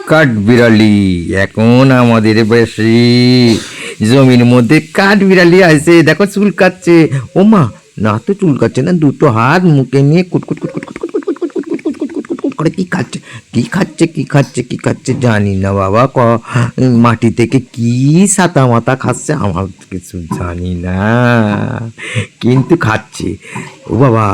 কাঠবিড়ালি এখন আমাদের বেশি জমির মধ্যে কাঠবিড়ালি আছে, দেখো চুল কাটছে। ও মা, না তো চুল কাটছে না, দুটো হাত মুখে নিয়ে কুটকুট কুটকুট কুটকুট কুটকুট কুটকুট কুটকুট কুটকুট কুটকুট করে কি খাচ্ছে, কি খাচ্ছে, কি খাচ্ছে, কি খাচ্ছে জানি না বাবা। মাটি থেকে কি সাতা মাতা খাচ্ছে, আমার কিছু জানি না, কিন্তু খাচ্ছে। ও বাবা,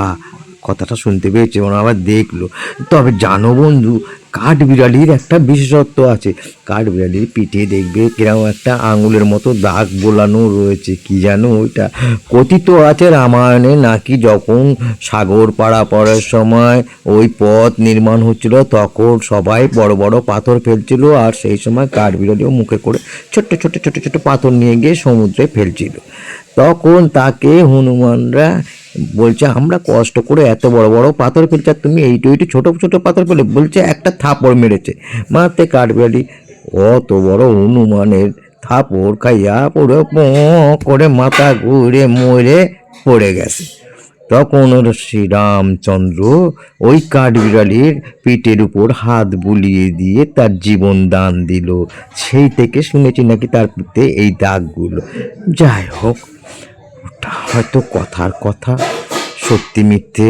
কথাটা শুনতে পেয়েছে, ওরা আবার দেখলো। তবে জানো বন্ধু, কাঠবিড়ালির একটা বিশেষত্ব আছে। কাঠবিড়ালির পিঠে দেখবে কিরকম একটা আঙুলের মতো দাগ বোলানো রয়েছে, কি জানো ওইটা? কথিত আছে রামায়ণে নাকি যখন সাগর পারাপারের সময় ওই পথ নির্মাণ হচ্ছিল, তখন সবাই বড় বড় পাথর ফেলছিল, আর সেই সময় কাঠবিড়ালিও মুখে করে ছোট্ট ছোট্ট ছোট্ট ছোট্ট পাথর নিয়ে গিয়ে সমুদ্রে ফেলছিল। তখন তাকে হনুমানরা বলছে, আমরা কষ্ট করে এত বড় বড় পাথর ফেলছি, আর তুমি এইটু এইটু ছোট ছোট পাথর ফেলে, বলছে একটা থাপড় মেরেছে। মারতে কাঠবিড়ালি অত বড় হনুমানের থাপড় খাইয়া পুরো পো করে মাথা ঘুরে মরে পড়ে গেছে। তখন ওর শ্রীরামচন্দ্র ওই কাঠবিড়ালির পিঠের উপর হাত বুলিয়ে দিয়ে তার জীবন দান দিল। সেই থেকে শুনেছি নাকি তার পিঠে এই দাগগুলো। যাই হোক, ওটা হয়তো কথার কথা, সত্যি মিথ্যে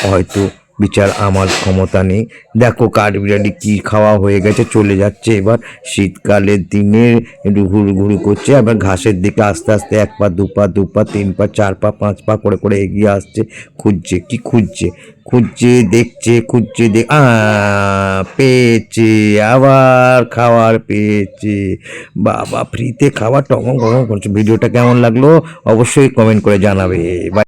হয়তো বিচার আমার ক্ষমতা নেই। দেখো কাঠবিড়ালি কি খাওয়া হয়ে গেছে, চলে যাচ্ছে। এবার শীতকালের দিনে একটু ঘুরু ঘুরু করছে, আবার ঘাসের দিকে আস্তে আস্তে 1 পা 2 পা 2 পা 3 পা 4 পা 5 পা করে করে এগিয়ে আসছে। খুঁজছে, কি খুঁজছে? খুঁজছে, দেখছে, খুঁজছে, পেয়েছে, আবার খাবার পেয়েছে। বাবা, ফ্রিতে খাবার টঙ করছে। ভিডিওটা কেমন লাগলো অবশ্যই কমেন্ট করে জানাবে।